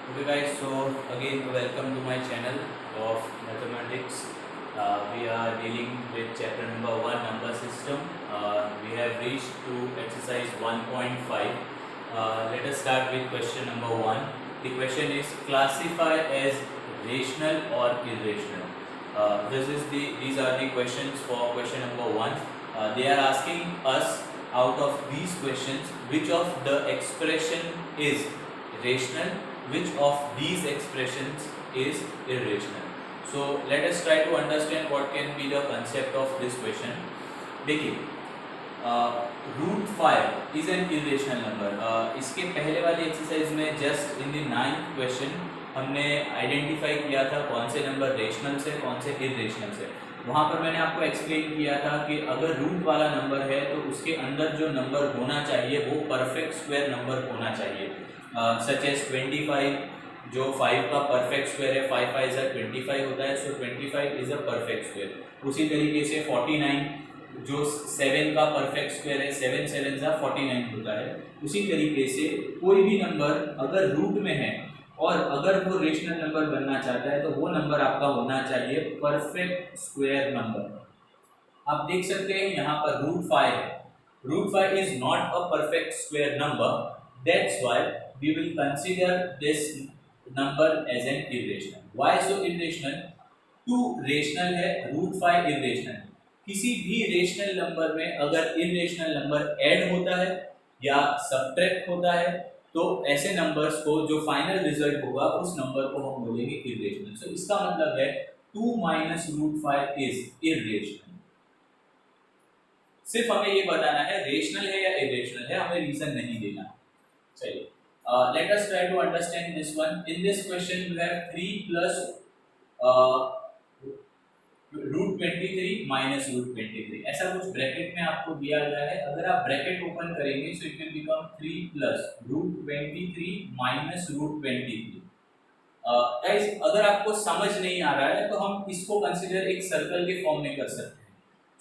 Okay guys, so again welcome to my channel of mathematics. We are dealing with chapter number 1 number system. We have reached to exercise 1.5. Let us start with question number 1. The question is classify as rational or irrational. These are the questions for question number 1. They are asking us out of these questions which of the expression is rational, which of these expressions is irrational. So let us try to understand what can be the concept of this question. देखिए root 5 is an irrational number. इसके पहले वाली exercise में just in the 9th question हमने identify किया था कौन से नंबर रेशनल से कौन से इरेशनल से. वहाँ पर मैंने आपको एक्सप्लेन किया था कि अगर रूट वाला नंबर है तो उसके अंदर जो नंबर होना चाहिए वो परफेक्ट स्क्वायर नंबर होना चाहिए. सच एज 25, जो 5 का परफेक्ट स्क्वायर है, 5 5 इज 25 होता है, सो 25 इज अ परफेक्ट स्क्वायर. उसी तरीके से 49 जो 7 का परफेक्ट स्क्वायर है, 7 7 जा 49 होता है. उसी तरीके से कोई भी नंबर अगर रूट में है और अगर वो रेशनल नंबर बनना चाहता है तो वो नंबर आपका होना चाहिए परफेक्ट स्क्वायर नंबर. आप देख सकते हैं यहाँ पर रूट 5 है. Root 5 is not a perfect square number. That's why we will consider this number as an irrational. Why so irrational? 2 rational है, रूट 5 irrational. किसी भी रेशनल नंबर में अगर इरेशनल नंबर ऐड होता है या सब्ट्रैक्ट होता है तो ऐसे नंबर्स को जो फाइनल रिजल्ट होगा उस नंबर को हम बोलेंगे इरेशनल. सो इसका मतलब है 2 माइनस रूट 5 इज इरेशनल. सिर्फ हमें ये बताना है रेशनल है या इरेशनल है, हमें रीजन नहीं देना. चलिए let us try to understand this one. In this question you have 3 plus root 23 minus root 23. ऐसा कुछ ब्रैकेट में आपको दिया गया है. अगर आप ब्रैकेट ओपन करेंगे so it will become 3 plus root 23 minus root 23. Guys अगर आपको समझ नहीं आ रहा है तो हम इसको कंसीडर एक सर्कल के फॉर्म में कर सकते हैं.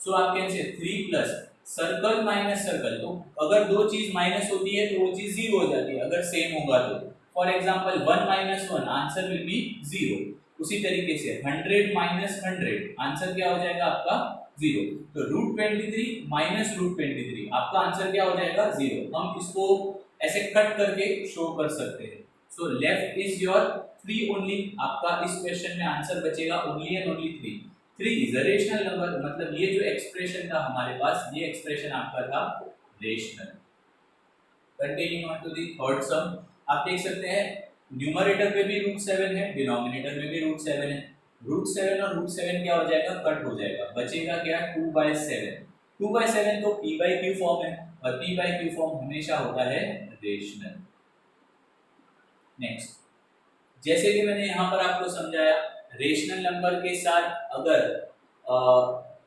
सो आप can say 3 plus circle minus circle. तो अगर दो चीज माइनस होती है तो वो चीज जीरो हो जाती है अगर सेम होगा तो. For example 1 minus 1 answer will be 0. उसी तरीके से 100 माइनस 100 आंसर क्या हो जाएगा आपका 0. तो रूट 23 माइनस रूट 23 आपका आंसर क्या हो जाएगा 0. हम इसको ऐसे कट करके शो कर सकते हैं. So left is your 3 only. आपका इस क्वेश्चन में आंसर बचेगा only and only 3. 3 is a rational number. मतलब ये जो एक्सप्रेशन था हमारे पास, ये एक्सप्रेशन आपका था rational. Continue on to the third sum. आप देख सकते हैं न्यूमरेटर में भी रूट 7 है, डिनोमिनेटर में भी रूट 7 है. रूट 7 और रूट 7 क्या हो जाएगा, कट हो जाएगा. बचेगा क्या 2/7. 2/7 तो p/q फॉर्म है और p/q फॉर्म हमेशा होता है रेशनल. नेक्स्ट, जैसे कि मैंने यहाँ पर आपको समझाया रेशनल नंबर के साथ अगर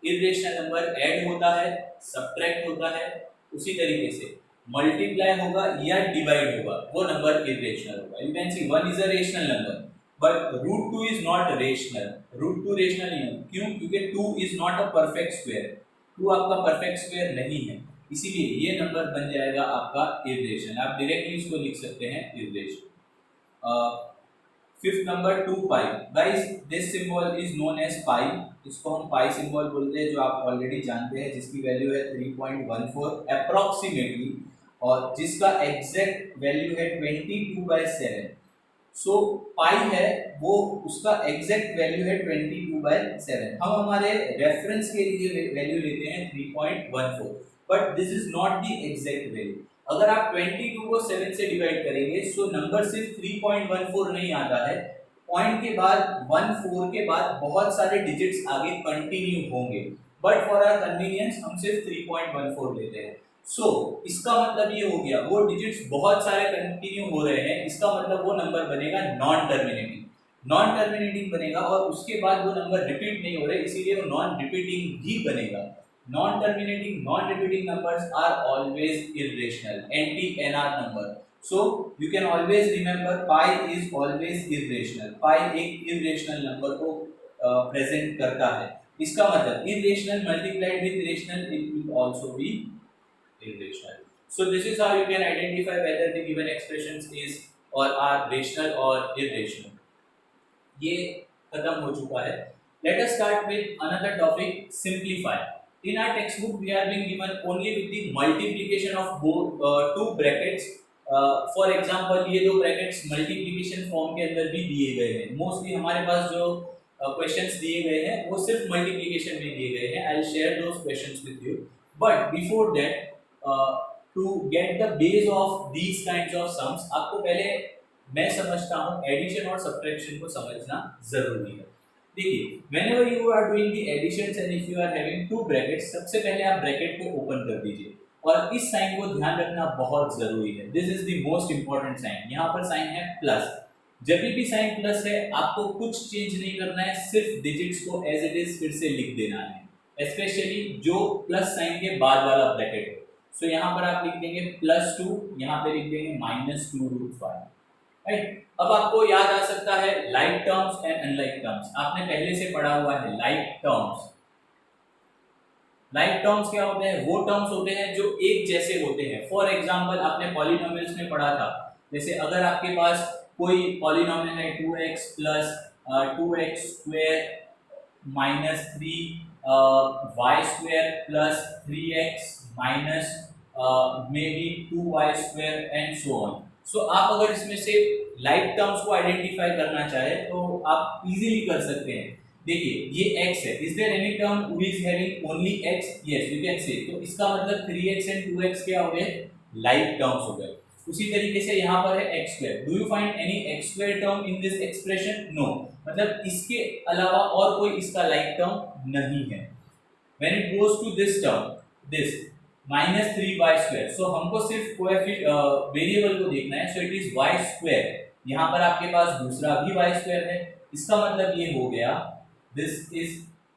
इरेशनल नंबर ऐड होता है, सब्ट्रैक्ट होता है, उसी तरीके से मल्टीप्लाई होगा या डिवाइड होगा, वो नंबर इरेशनल होगा. You can see 1 is a rational number but root 2 is not rational. Root 2 rational नहीं है. क्यों? क्योंकि 2 is not a perfect square. 2 आपका परफेक्ट स्क्वायर नहीं है, इसीलिए ये नंबर बन जाएगा आपका इरेशनल. आप डायरेक्टली इसको लिख सकते हैं irrational. Fifth number 2 pi. Guys this symbol is known as pi. इसको हम पाई सिंबल बोलते हैं, जो आप ऑलरेडी जानते हैं, जिसकी वैल्यू है 3.14 अप्रोक्सीमेटली और जिसका एग्जैक्ट वैल्यू है 22/7. सो पाई है वो, उसका एग्जैक्ट वैल्यू है 22/7. हम हमारे रेफरेंस के लिए वैल्यू लेते हैं 3.14 but this is not the exact value. अगर आप 22 को 7 से डिवाइड करेंगे सो नंबर सिर्फ 3.14 नहीं आता है. पॉइंट के बाद 14 के बाद बहुत सारे डिजिट्स आगे कंटिन्यू होंगे, बट फॉर आवर कन्वीनियंस हम सिर्फ 3.14 लेते हैं. सो इसका मतलब ये हो गया वो डिजिट्स बहुत सारे कंटिन्यू हो रहे हैं, इसका मतलब वो नंबर बनेगा नॉन टर्मिनेटिंग. नॉन टर्मिनेटिंग बनेगा और उसके बाद वो नंबर रिपीट नहीं हो रहे, इसीलिए वो नॉन रिपीटिंग भी बनेगा. Non-terminating, non-repeating numbers are always irrational, anti-NR number. So you can always remember pi is always irrational. Pi एक irrational number को present करता है. इसका मतलब irrational multiplied with rational, it will also be irrational. So this is how you can identify whether the given expressions is और are rational और irrational, ये खत्म हो चुका है। Let us start with another topic, simplify. In our text book we are being given only with the multiplication of two brackets. For example ये दो brackets multiplication form के अंदर भी दिए गए हैं। मोस्टली हमारे पास जो क्वेश्चंस दिए गए हैं वो सिर्फ मल्टीप्लिकेशन में दिए गए हैं। I will share those questions with you, but before that to get the base of these kinds of sums, आपको पहले मैं समझता हूँ एडिशन और सब्ट्रैक्शन को समझना जरूरी है। देखिए, whenever you are doing the additions and if you are having two brackets, सबसे पहले आप ब्रैकेट को ओपन कर दीजिए और इस साइन को ध्यान रखना बहुत जरूरी है। This is the most important sign. यहाँ पर साइन है प्लस। जब भी साइन प्लस है आपको कुछ चेंज नहीं करना है, सिर्फ डिजिट्स को एज इट इज फिर से लिख देना है, स्पेशली जो प्लस साइन के बाद वाला ब्रैकेट है। सो यहाँ पर आप लिख देंगे +2, यहाँ पे लिख देंगे -2√5। राइट, अब आपको याद आ सकता है like terms and unlike terms, आपने पहले से पढ़ा हुआ है। लाइक टर्म्स, लाइक टर्म्स क्या होते हैं? वो टर्म्स होते हैं जो एक जैसे होते हैं। फॉर एग्जांपल आपने पॉलिनोमियल्स में पढ़ा था, जैसे अगर आपके पास कोई पॉलिनोमियल है 2x plus 2x square minus 3y square plus 3x minus may be 2y square and so on. So आप अगर इसमें से लाइक टर्म्स को आइडेंटिफाई करना चाहे तो आप इजीली कर सकते हैं। देखिए ये x है, is there any term which is having only x? Yes, you can say. तो इसका मतलब 3x एंड 2x क्या हो गए? लाइक टर्म्स हो गए। उसी तरीके से यहाँ पर है x square. Do you find any x square term in this expression? No, मतलब इसके अलावा और कोई इसका लाइक टर्म नहीं है। When it goes to this term, this -3y square, so हमको सिर्फ वेरिएबल को देखना है। So it is y square. यहाँ पर आपके पास दूसरा भी y स्क्वायर है, इसका मतलब ये हो गया this is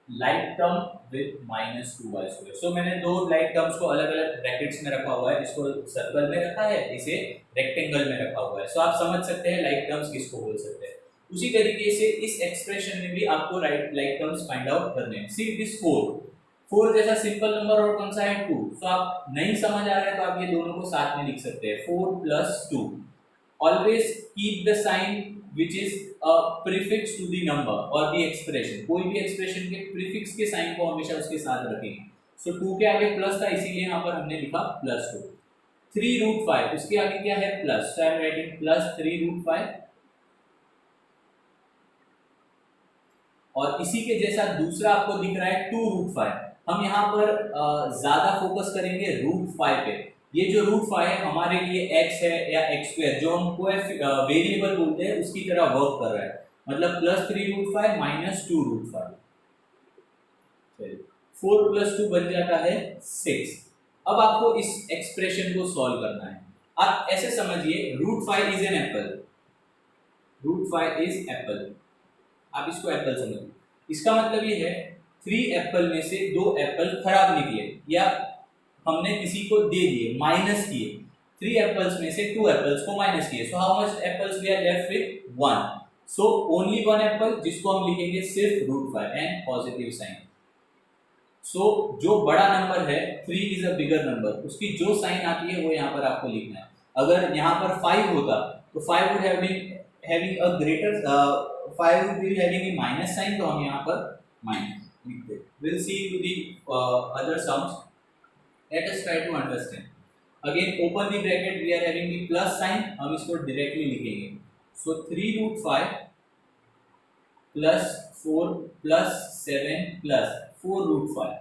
like term with -2y square. So मैंने दो लाइक टर्म्स को अलग अलग ब्रैकेट्स में रखा हुआ है, इसको सर्कल में रखा है, इसे रेक्टेंगल में रखा हुआ है। सो आप समझ सकते हैं लाइक टर्म्स किसको बोल सकते हैं। उसी तरीके से इस एक्सप्रेशन में भी आपको लाइक टर्म्स फाइंड आउट करने हैं। सी दिस 4 जैसा सिंपल नंबर और कौन सा है 2। तो आप नहीं समझ आ रहा है तो आप ये दोनों को साथ में लिख सकते हैं, 4 + 2। Always keep the sign which is a prefix to the number और द एक्सप्रेशन। कोई भी एक्सप्रेशन के प्रीफिक्स के साइन को हमेशा उसके साथ रखेंगे। सो 2 के आगे प्लस था, इसीलिए यहाँ पर हमने लिखा +2। 3√5, उसके आगे क्या है? Plus. So I am writing +3√5। और इसी के जैसा दूसरा आपको दिख रहा है 2√5। हम यहाँ पर ज्यादा फोकस करेंगे √5 पे। ये जो √5 है हमारे लिए x है या x स्क्वायर, जो हम कोई वेरिएबल बोलते हैं उसकी तरह वर्क कर रहा है। मतलब +3√5 -2√5। 4 + 2 बन जाता है 6। अब आपको इस एक्सप्रेशन को सॉल्व करना है। आप ऐसे समझिए, √5 is an apple. √5 is Apple, आप इसको एप्पल समझिए। इसका मतलब ये है 3 एप्पल में से 2 एप्पल खराब निकले या हमने किसी को दे दिए, माइनस किए। 3 एप्पल्स में से 2 एप्पल्स को माइनस किए। So how much apples we are left with? 1। So only 1 apple, जिसको हम लिखेंगे सिर्फ √5 एंड पॉजिटिव साइन। सो जो बड़ा नंबर है 3 इज अ बिगर नंबर, उसकी जो साइन आती है वो यहाँ पर आपको लिखना है। अगर यहाँ पर 5 होता तो 5 would have been having a greater 5 would be having a minus sign, तो हम यहाँ पर माइनस लिख दें। We'll see to the other sums. Let us try to understand. Again, open the bracket. We are having the plus sign. हम इसको directly लिखेंगे. So 3√5 plus 4 plus 7 plus 4√5.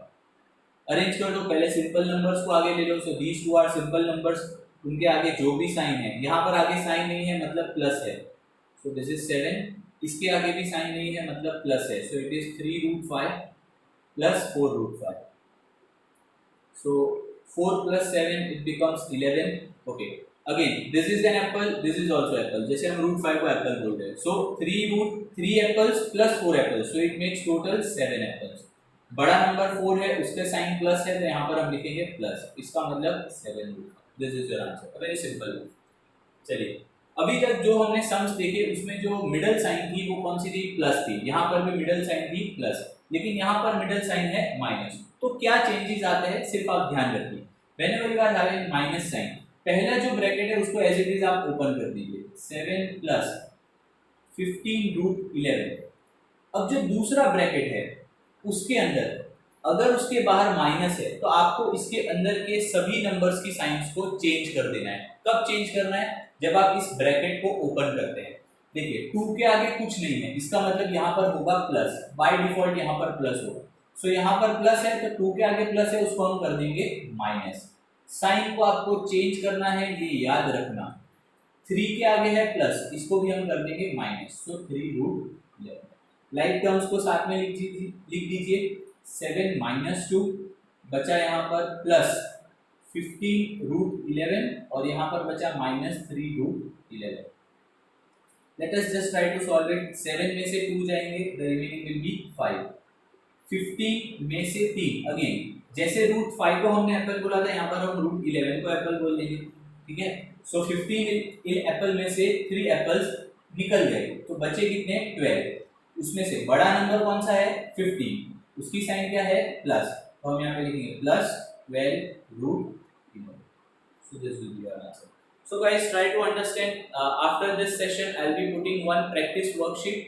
Arrange कर दो, पहले सिंपल नंबर्स को आगे ले लो। सो these two are simple numbers. उनके आगे जो भी साइन है, यहाँ पर आगे साइन नहीं है मतलब प्लस है। So this is 7. इसके आगे भी साइन नहीं है मतलब प्लस है। So it is 3√5 plus 4√5। So 4 + 7 it becomes 11। Okay, again this is an apple, this is also Apple, जैसे हम √5 को एप्पल बोलते हैं। सो 3 apples plus 4 apples, so it makes total 7 apples. बड़ा नंबर 4 है, उसका साइन प्लस है, तो यहाँ पर हम लिखेंगे प्लस, इसका मतलब 7√5। This is your answer, very simple. चलिए, अभी तक जो हमने सम्स देखे उसमें जो मिडल साइन थी वो कौन सी थी? प्लस थी। यहाँ पर भी मिडल साइन थी प्लस, लेकिन यहाँ पर मिडल साइन है माइनस। तो क्या चेंजेस आते हैं सिर्फ आप ध्यान रखिए। Whenever you are having minus sign, पहला जो ब्रैकेट है उसको एज इट इज आप ओपन कर दीजिए, 7 प्लस 15√11। अब जो दूसरा ब्रैकेट है उसके अंदर अगर उसके बाहर माइनस है तो आपको इसके अंदर के सभी नंबर्स की साइंस को चेंज कर देना है। कब चेंज करना है? जब आप इस ब्रैकेट को ओपन करते हैं। देखिए 2 के आगे कुछ नहीं है, इसका मतलब यहाँ पर होगा प्लस, बाय डिफॉल्ट यहाँ पर प्लस होगा। सो यहाँ पर प्लस है तो 2 के आगे प्लस है, उसको हम कर देंगे माइनस। साइन को आपको चेंज करना है, ये याद रखना। 3 के आगे है प्लस, इसको भी हम कर देंगे माइनस। सो 3√11। लाइक टर्म्स को साथ में लिख दीजिए। 7 माइनस 2 बचा यहाँ पर प्लस 15√11 और यहाँ पर बचा minus 3√11। Let us just try to solve it. 7 में से 2 जाएंगे, द रिमेनिंग विल बी 5। 15 में से 3 अगेन, जैसे √5 को हमने एप्पल बोला था, यहाँ पर हम √11 को एप्पल बोल देंगे। ठीक है, सो 15 एप्पल में से 3 एप्पल्स निकल गए तो बचे कितने? 12। उसमें से बड़ा नंबर कौन सा है? 15, उसकी साइन क्या है? प्लस, तो हम यहाँ पे लिखेंगे plus 12√11। So this will be our answer. So guys, try to understand. After this session, I'll be putting one practice worksheet.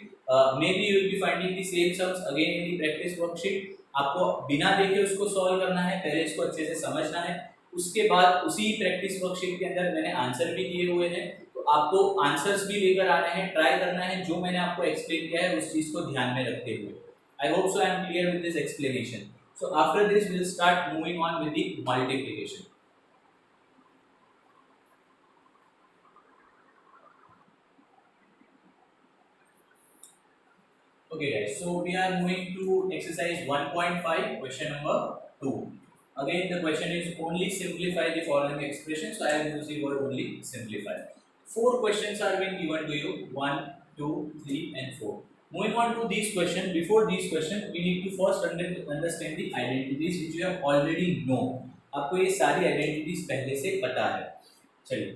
Maybe you will be finding the same sums again in the practice worksheet. आपको बिना देखे उसको solve करना है, पहले इसको अच्छे से समझना है। उसके बाद उसी प्रैक्टिस वर्कशीट के अंदर मैंने आंसर भी दिए हुए हैं, तो आपको आंसर्स भी लेकर आने हैं, ट्राई करना है जो मैंने आपको एक्सप्लेन किया है उस चीज को ध्यान में रखते हुए। I hope so I am clear with this explanation. So after this we'll start moving on with the multiplication. Okay guys, so we are moving to exercise 1.5, question number 2. Again the question is only simplify the following expressions, so I am using the word only simplify. 4 questions are being given to you, 1, 2, 3 and 4. Moving on to these questions, before these questions we need to first understand the identities which you have already know. आपको ये सारी identities पहले से पता है। चलिए,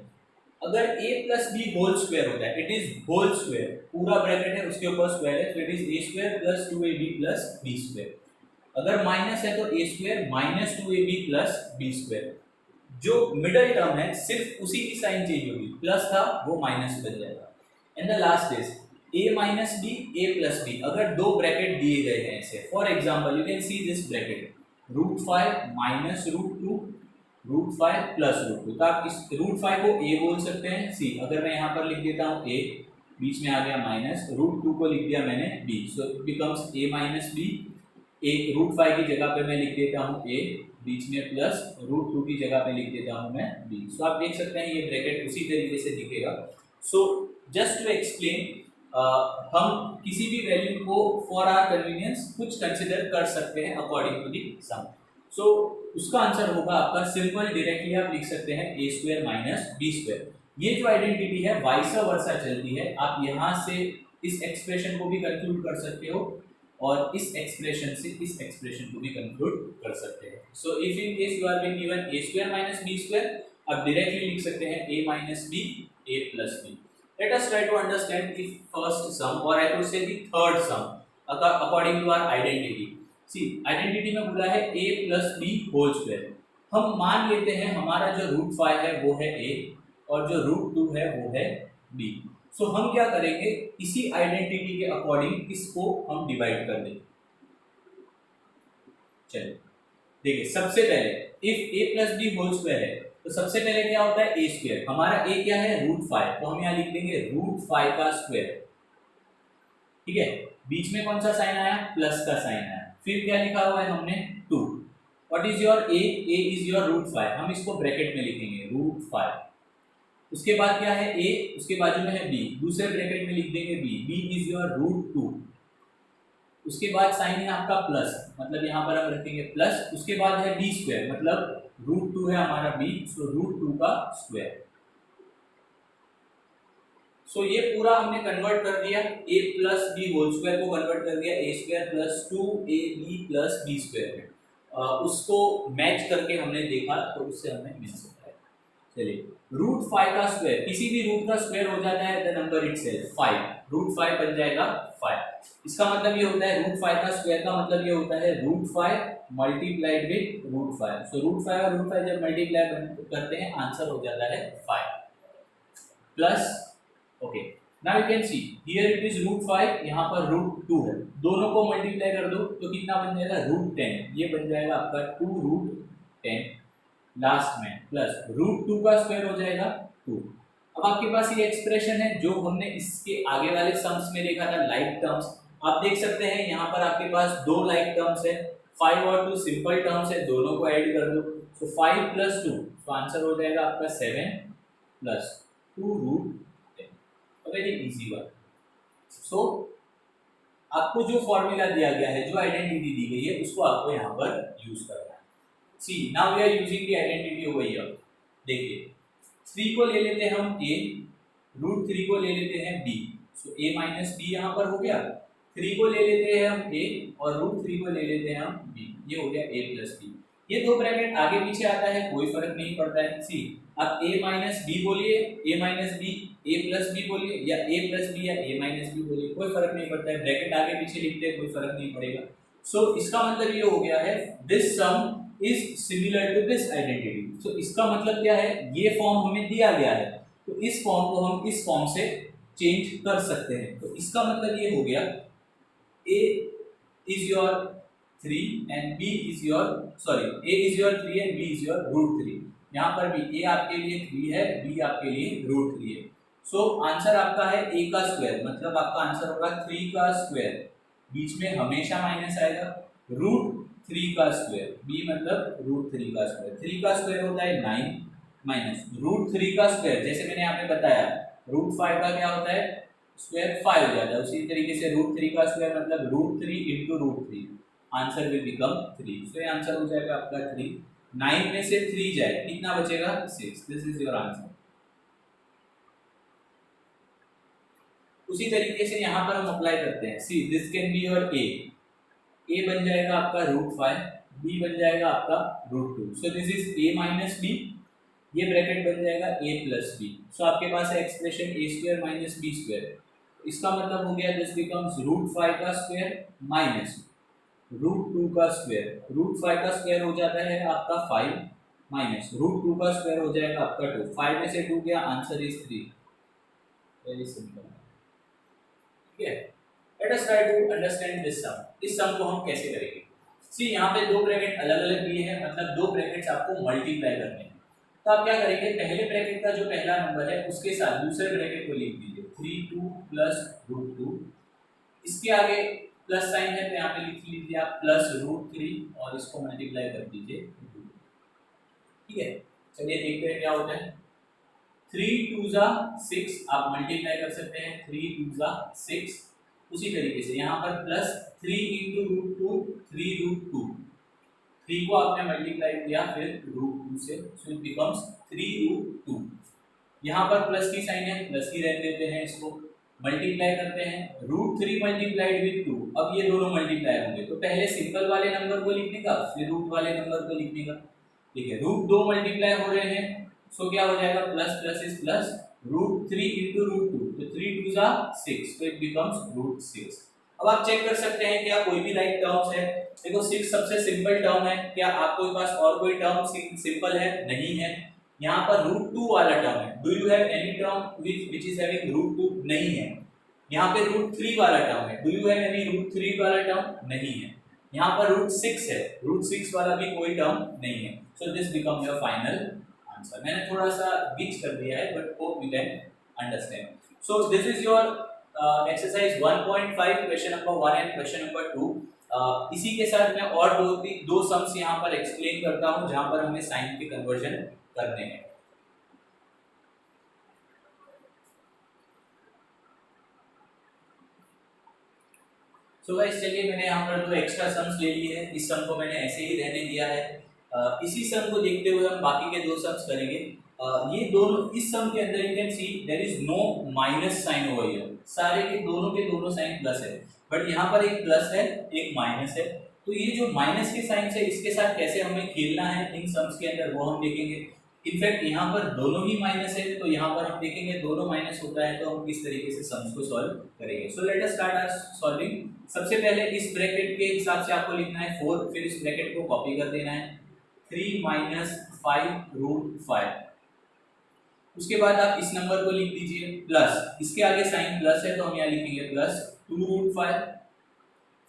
अगर a plus b whole square होता है, इट इज होल स्क्वायर, पूरा ब्रैकेट है उसके ऊपर स्क्वायर है, तो it is a square plus 2ab plus b square. अगर माइनस है तो a square minus 2ab plus b square. जो मिडल टर्म है सिर्फ उसी की साइन चेंज होगी, प्लस था वो माइनस बन जाएगा। And the last is a minus b a plus b. अगर दो ब्रैकेट दिए गए हैं ऐसे, for example you can see this bracket √5 minus √2 √5 plus √2, तो आप इस √5 को a बोल सकते हैं। सी अगर मैं यहाँ पर लिख देता हूँ a, बीच में आ गया माइनस, √2 को लिख दिया मैंने b, so it becomes a minus b। √5 की जगह पे मैं लिख देता हूँ a, बीच में प्लस √2 की जगह पे लिख देता हूँ मैं b। सो आप देख सकते हैं ये ब्रैकेट उसी तरीके से दिखेगा। सो जस्ट टू एक्सप्लेन, हम किसी भी वैल्यू को फॉर आवर कन्वीनियंस कुछ कंसिडर कर सकते हैं अकॉर्डिंग टू दी सम। सो उसका आंसर होगा आपका सिंपल, डायरेक्टली आप लिख सकते हैं a square minus b square. ये जो आइडेंटिटी है वाइस वर्सा चलती है, आप यहाँ से इस एक्सप्रेशन को भी कंक्लूड कर सकते हो और इस एक्सप्रेशन से इस एक्सप्रेशन को भी कंक्लूड कर सकते हैं। So if in case you are been given a square minus b square, आप डायरेक्टली लिख सकते हैं a minus b a plus b। Let us try to understand the first sum, or I could say the third sum, according to our identity. See, identity में बोला है a plus b whole square। हम मान लेते हैं हमारा जो √5 है वो है a और जो √2 है वो है b। सो हम क्या करेंगे, इसी आइडेंटिटी के अकॉर्डिंग इसको हम डिवाइड कर देंगे। चलिए देखिए, सबसे पहले if a plus b whole square है तो सबसे पहले क्या होता है a स्क्वायर। हमारा a क्या है? √5, तो हम यहाँ लिख देंगे √5 का स्क्वायर। ठीक है, बीच में कौन सा साइन आया? प्लस का साइन आया। फिर क्या लिखा हुआ है हमने? 2। What is your a? a is your √5, हम इसको ब्रैकेट में लिखेंगे √5। उसके बाद क्या है? a, उसके बाजू में है b, दूसरे ब्रैकेट में लिख देंगे b, b इज योर √2। उसके बाद साइन है आपका प्लस, मतलब यहाँ पर हम रखेंगे प्लस। उसके बाद है b स्क्वायर, मतलब √2 है हमारा b, सो √2 का स्क्वायर। सो ये पूरा हमने कन्वर्ट कर दिया, a plus b whole square को कन्वर्ट कर दिया a square plus 2ab plus b square में। उसको मैच करके हमने देखा तो उससे हमें मिल सकता है। चलिए, √5 का स्क्वायर, किसी भी रूट का स्क्वायर हो जाता है द नंबर इटसेल्फ 5, √5 बन जाएगा 5। इसका मतलब ये होता है √5 का स्क्वायर का मतलब ये होता है √5 मल्टीप्लाइड विथ √5। सो √5 और √5 जब मल्टीप्लाई करते हैं आंसर हो जाता है 5 plus, okay now you can see here it is √5, यहाँ पर √2 है, दोनों को मल्टीप्लाई कर दो तो कितना बन जाएगा √10, ये बन जाएगा आपका 2√10 लास्ट में, प्लस √2 का स्क्वायर हो जाएगा 2। अब आपके पास ये एक्सप्रेशन है जो हमने इसके आगे वाले सम्स में देखा था, लाइक टर्म्स। आप देख सकते हैं यहाँ पर आपके पास दो लाइक टर्म्स है, 5 और 2 सिंपल टर्म्स है, दोनों को ऐड कर दो। सो 5 + 2, तो आंसर हो जाएगा आपका 7 + 2√10। Very easy one. सो आपको जो फॉर्मूला दिया गया है, जो आइडेंटिटी दी गई है, उसको आपको यहाँ पर यूज करना है। See now we are using the identity over here. देखिए 3 को ले लेते हैं हम a, √3 को ले लेते हैं b। सो a - b यहाँ पर हो गया, 3 को ले लेते हैं हम a और √3 को ले लेते हैं हम b, ये हो गया a + b। ये दो ब्रैकेट आगे पीछे आता है, कोई फर्क नहीं पड़ता है। सी आप a - b बोलिए, a - b, a + b बोलिए, या a + b या a - b बोलिए, कोई फर्क नहीं पड़ता है, ब्रैकेट आगे पीछे लिखते हैं कोई फर्क नहीं पड़ेगा। सो इसका मतलब ये हो गया है this sum is similar to this identity. So इसका मतलब क्या है, ये फॉर्म हमें दिया गया है तो इस फॉर्म को हम इस फॉर्म से चेंज कर सकते हैं। तो इसका मतलब ये हो गया a is your 3 and b is your a is your 3 and b is your √3। यहाँ पर भी a आपके लिए 3 है, b आपके लिए √3 है। सो आंसर आपका है a का स्क्वायर, मतलब आपका आंसर होगा 3 का स्क्वायर, बीच में हमेशा माइनस आएगा, √3 का स्क्वायर, b मतलब √3 का स्क्वायर, 3 का स्क्वायर होता है 9 माइनस √3 का स्क्वायर, जैसे मैंने यहाँ पे बताया √5 का क्या होता है स्क्वायर 5 हो जाता है, उसी तरीके से √3 का स्क्वायर मतलब √3 × √3, आंसर विल बिकम 3। सो ये आंसर हो जाएगा आपका 3। 9 में से 3 जाए कितना बचेगा 6। This is your answer. उसी तरीके से यहाँ पर हम अप्लाई करते हैं। See this can be your a बन जाएगा आपका √5, b बन जाएगा आपका √2। सो दिस इज a - b, ये ब्रैकेट बन जाएगा a + b। सो आपके पास है एक्सप्रेशन a² - b²। इसका मतलब हो गया दिस बिकम्स √5 का स्क्वायर माइनस √2 का स्क्वायर। √5 का स्क्वायर हो जाता है आपका 5 माइनस √2 का स्क्वायर हो जाएगा आपका 2। 5 में से 2 गया, आंसर इज 3। वेरी सिंपल, ठीक है। Let us try to understand this sum. इस सम को हम कैसे करेंगे। सी यहाँ पे दो ब्रैकेट अलग अलग दिए हैं, मतलब दो ब्रैकेट्स आपको मल्टीप्लाई करने हैं। तो आप क्या करेंगे, पहले ब्रैकेट का जो पहला नंबर है उसके साथ दूसरे ब्रैकेट को लिख दीजिए 3 + √2। इसके आगे प्लस साइन है तो यहाँ पे लिख लीजिए आप +√3 और इसको मल्टीप्लाई कर दीजिए 2। ठीक है, चलिए देखते हैं क्या होता है। 3 × 2 = 6, आप मल्टीप्लाई कर सकते हैं 3 × 2 = 6। उसी तरीके से यहाँ पर +3 × √2 3√2, 3 को आपने मल्टीप्लाई किया फिर √2 से, सो इट बिकम्स 3√2। यहाँ पर प्लस की साइन है, प्लस ही रहने देते हैं, इसको मल्टीप्लाई करते हैं √3 मल्टीप्लाइड विद 2। अब ये दोनों मल्टीप्लाई होंगे तो पहले सिंपल वाले नंबर को लिखने का फिर रूट वाले नंबर को लिखने का। ठीक है, √2 मल्टीप्लाई हो रहे हैं, सो क्या हो जाएगा प्लस प्लस इज प्लस √3 × √2, तो 3 × 2 = 6, तो इट बिकम्स √6। अब आप चेक कर सकते हैं क्या कोई भी राइट टर्म्स है। देखो 6 सबसे सिंपल टर्म है, क्या आपके पास और कोई टर्म सिंपल है? नहीं है। यहाँ पर √2 वाला टर्म है, do you have any term which is having √2? नहीं है। यहाँ पे √3 वाला टर्म है, डू यू हैव एनी √3 वाला टर्म? नहीं है। यहाँ पर √6 है, √6 वाला भी कोई टर्म नहीं है। So this become your final answer. मैंने थोड़ा सा बीच कर दिया है but hope you can understand. So this is your exercise 1.5 question number 1 and question number 2। इसी के साथ मैं और दो सम्स यहाँ पर एक्सप्लेन करता हूँ जहाँ पर हमें साइन के कन्वर्जन करने हैं। सो गाइस चलिए, मैंने यहाँ पर दो एक्स्ट्रा सम्स ले लिए हैं। इस सम को मैंने ऐसे ही रहने दिया है। इसी सम को देखते हुए हम बाकी के दो सम्स करेंगे। ये दोनों, इस सम के अंदर you can see there is no minus sign over here, सारे के दोनों साइन प्लस है, बट यहाँ पर एक प्लस है एक माइनस है। तो ये जो माइनस के साइन है इसके साथ कैसे हमें खेलना है इन सम्स के अंदर वो हम देखेंगे। इनफैक्ट यहाँ पर दोनों ही माइनस है, तो यहाँ पर हम देखेंगे दोनों माइनस होता है तो हम किस तरीके से सम्स को सॉल्व करेंगे। So let us start our solving. सबसे पहले इस ब्रैकेट के हिसाब से आपको लिखना है 4, फिर इस ब्रैकेट को कॉपी कर देना है 3 माइनस 5√5। उसके बाद आप इस नंबर को लिख दीजिए प्लस, इसके आगे साइन प्लस है तो हम यहाँ लिखेंगे प्लस 2√5।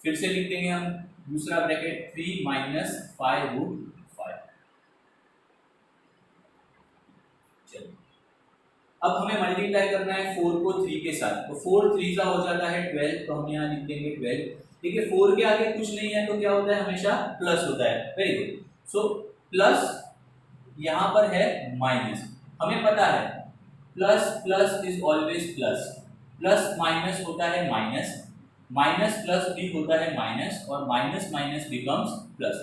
फिर से लिख देंगे हम दूसरा ब्रैकेट 3 माइनस 5√5। चलिए अब हमें मल्टीप्लाई करना है 4 को 3 के साथ, तो 4 3 का हो जाता है 12, तो हम यहाँ लिख देंगे 12। देखिए 4 के आगे कुछ नहीं है तो क्या होता है, हमेशा प्लस होता है। Very good. सो प्लस यहाँ पर है माइनस, हमें पता है plus plus is always plus, plus minus होता है माइनस, माइनस प्लस भी होता है माइनस, और माइनस माइनस बिकम्स प्लस।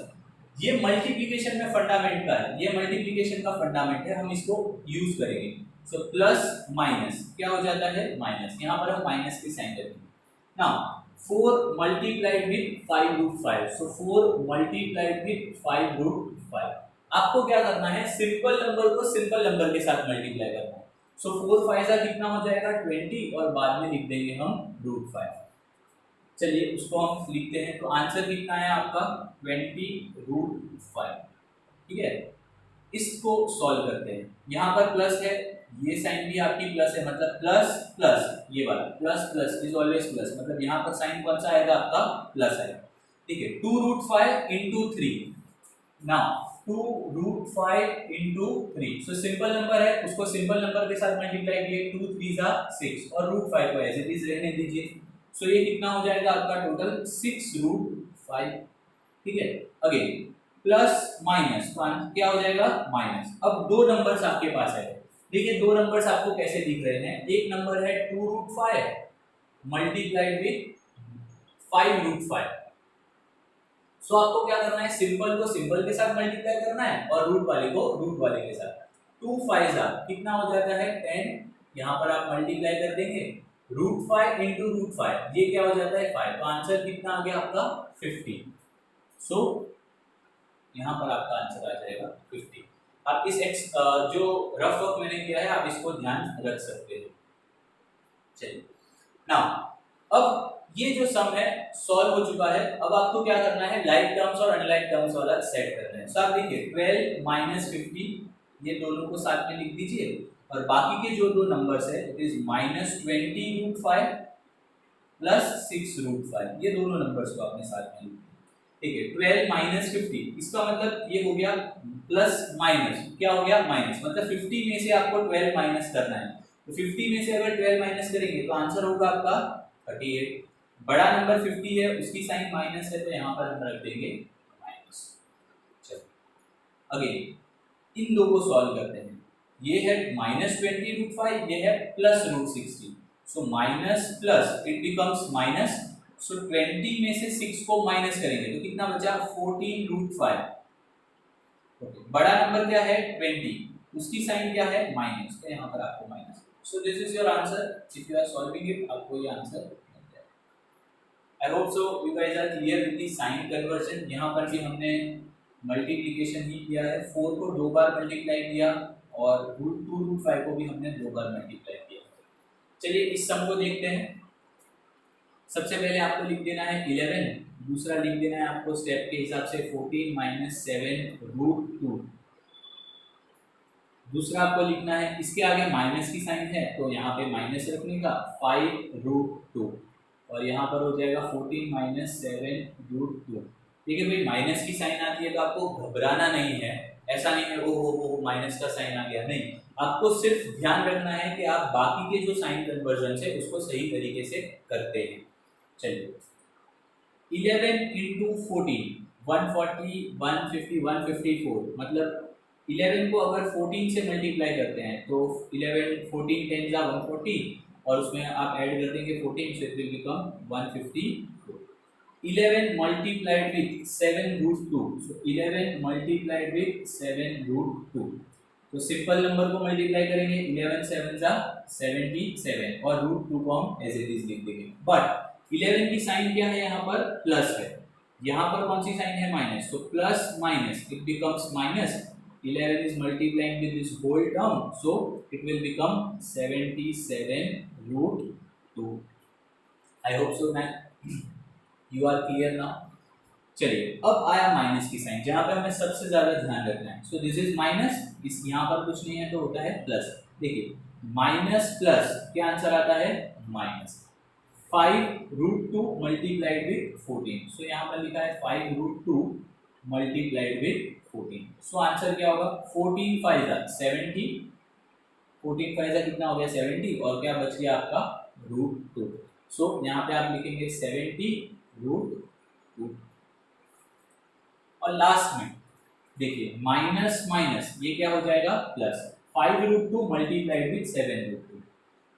ये मल्टीप्लिकेशन में फंडामेंट का है, ये मल्टीप्लिकेशन का फंडामेंट है, हम इसको यूज करेंगे। सो प्लस माइनस क्या हो जाता है माइनस, यहाँ पर हम माइनस की साइन रखेंगे। Now 4 multiplied with 5√5, so 4 multiplied with 5√5। आपको क्या करना है, सिंपल नंबर को सिंपल नंबर के साथ मल्टीप्लाई करना है। सो 4 5 कितना हो जाएगा 20, और बाद में लिख देंगे हम √5। चलिए उसको हम लिखते हैं, तो आंसर कितना है आपका 20√5। ठीक है, इसको सॉल्व करते हैं। यहाँ पर प्लस है, ये साइन भी आपकी प्लस है, मतलब प्लस प्लस, ये वाला plus plus is always plus, मतलब यहाँ पर साइन कौन सा आएगा आपका प्लस आएगा। ठीक है, 2√5 into 3। Now 2√5 into 3, so simple number है, उसको सिंपल नंबर के साथ मल्टीप्लाई किए, 2 3 6, और √5 को एज इट इज रहने दीजिए। सो ये कितना हो जाएगा आपका टोटल 6√5। ठीक है, अगेन प्लस माइनस, तो क्या हो जाएगा माइनस। अब दो नंबर्स आपके पास है, देखिए दो नंबर्स आपको कैसे दिख रहे हैं। एक नंबर है 2√5 मल्टीप्लाइड विद 5√5। सो आपको क्या करना है, सिंपल को सिंपल के साथ मल्टीप्लाई करना है और रूट वाले को रूट वाले के साथ। 2 5 कितना हो जाता है 10, यहाँ पर आप मल्टीप्लाई कर देंगे √5 इंटू √5, ये क्या हो जाता है 5, तो आंसर कितना आ गया आपका 50। सो यहाँ पर आपका आंसर आ जाएगा 50। आप इस जो रफ वर्क मैंने किया है आप इसको ध्यान रख सकते हो। चलिए नाउ अब ये जो सम है सॉल्व हो चुका है। अब आपको क्या करना है, लाइक टर्म्स और अनलाइक टर्म्स वाला सेट करना है। सो आप देखिए 12 माइनस 50, ये दोनों को साथ में लिख दीजिए, और बाकी के जो दो नंबर्स है इट इज -20√5 प्लस 6√5, ये दोनों नंबर्स को आपने साथ में लिख। ठीक है, 12 माइनस 50, इसका मतलब ये हो गया प्लस माइनस, क्या हो गया माइनस, मतलब 50 में से आपको 12 माइनस करना है। तो 50 में से अगर 12 माइनस करेंगे तो आंसर होगा आपका 38। बड़ा नंबर 50 है, उसकी साइन माइनस है, तो यहाँ पर हम रख देंगे माइनस। चलो अगेन इन दो को सॉल्व करते हैं। ये है -20√5, ये है plus √60। So minus plus it becomes minus. So 20 में से 6 को माइनस करेंगे तो कितना बचा 14√5। ओके, बड़ा नंबर क्या है 20, उसकी साइन क्या है माइनस, तो यहाँ पर आपको minus. So this is your answer. If you are solving it आपको ये answer. I hope so you guys are clear with the sign conversion। यहाँ पर भी हमने मल्टीप्लिकेशन ही किया है, 4 को 2 बार मल्टीप्लाई किया और √2√5 को भी हमने 2 बार मल्टीप्लाई किया। चलिए इस सम को देखते हैं। सबसे पहले आपको लिख देना है 11, दूसरा लिख देना है आपको स्टेप के हिसाब से 14 माइनस 7√2। दूसरा आपको लिखना है, इसके आगे माइनस की साइन है तो यहाँ पे माइनस रखने का 5√2, और यहाँ पर हो जाएगा 14 माइनस 7√2। ठीक है भाई, माइनस की साइन आती है तो आपको घबराना नहीं है, ऐसा नहीं है ओ माइनस का साइन आ गया, नहीं, आपको सिर्फ ध्यान रखना है कि आप बाकी के जो साइन कन्वर्जन है उसको सही तरीके से करते हैं। चलिए 11 इंटू 14 140 150 154, मतलब 11 को अगर 14 से मल्टीप्लाई करते हैं तो 11 14 10 जा 140, और उसमें आप ऐड कर देंगे 14, so it will become 154। 11 multiplied with 7√2, so 11 multiplied with 7√2, तो सिंपल नंबर को मल्टीप्लाई करेंगे 11 7 जा 77, और √2 को हम एज इट इज लिख देंगे। बट 11 की साइन क्या है, यहाँ पर प्लस है, यहाँ पर कौन सी साइन है माइनस, तो plus minus it becomes minus. 11 is multiplying with this whole term, so it will become 77 root 2. I hope so man you are clear now. चलिए अब आया माइनस की साइन, जहां पे हमें सबसे ज्यादा ध्यान रखना है. सो दिस इज माइनस, इस यहाँ पर कुछ नहीं है तो होता है प्लस. देखिए माइनस प्लस क्या आंसर आता है, minus 5 root 2 multiplied with 14. So यहाँ पर लिखा है 5 root 2 multiplied with 14. So answer क्या होगा, 14 5 70, 14 5 कितना हो गया 70, और क्या बच गया आपका रूट 2. सो यहाँ पे आप लिखेंगे 70 रूट 2. और लास्ट में देखिए माइनस माइनस ये क्या हो जाएगा plus, 5 root 2 multiplied with 7 root 2.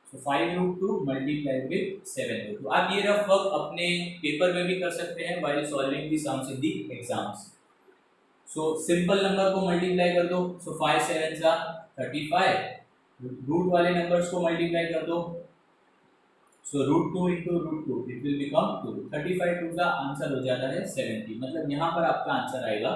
So 5 root 2 multiplied with 7 root 2. आप ये रफ वर्क अपने पेपर में भी कर सकते हैं व्हाइल सॉल्विंग दी सम्स इन दी एग्जाम्स. सो सिंपल नंबर को मल्टीप्लाई कर दो, सो 5 7 जा 35. रूट वाले नंबर्स को मल्टीप्लाई कर दो, so root 2 into root 2 it will become 2. 35 2 का आंसर हो जाता है 70, मतलब यहाँ पर आपका आंसर आएगा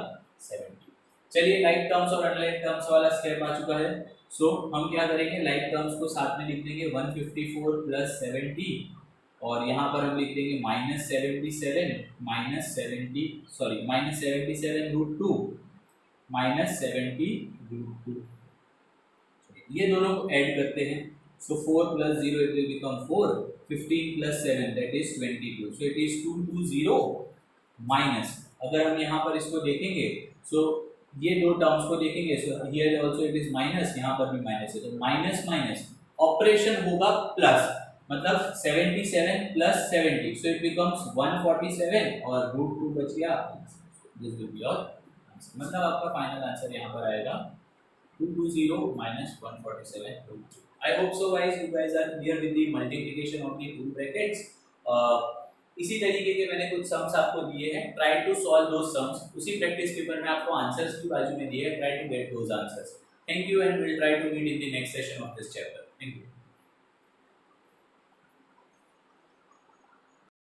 70. चलिए लाइक टर्म्स और अनलाइक टर्म्स वाला स्टेप आ चुका है. सो हम क्या करेंगे, लाइक टर्म्स को साथ में लिख देंगे 154 प्लस 70, और यहाँ पर हम लिख देंगे माइनस 77 रूट 2 माइनस 70 रूट 2. ये दोनों को ऐड करते हैं. So 4 plus 0 it will become 4. 15 plus 7 that is 22. So it is 220 minus. अगर हम यहाँ पर इसको देखेंगे, so ये दो टर्म्स को देखेंगे, so here also it is minus, यहाँ पर भी माइनस है, तो माइनस माइनस ऑपरेशन होगा प्लस, मतलब 77 plus 70, so it becomes 147 और रूट 2 बच गया. This will be your answer. मतलब आपका फाइनल आंसर यहाँ पर आएगा 220 minus 147 root 2. I hope so guys, you guys are clear with the multiplication of the two brackets. इसी तरीके के मैंने कुछ सम्स आपको दिए हैं, try to solve those sums. उसी प्रैक्टिस पेपर में आपको आंसर्स भी बाजू में दिए हैं, try to get those answers. Thank you and will try to meet in the next session of this chapter. Thank you.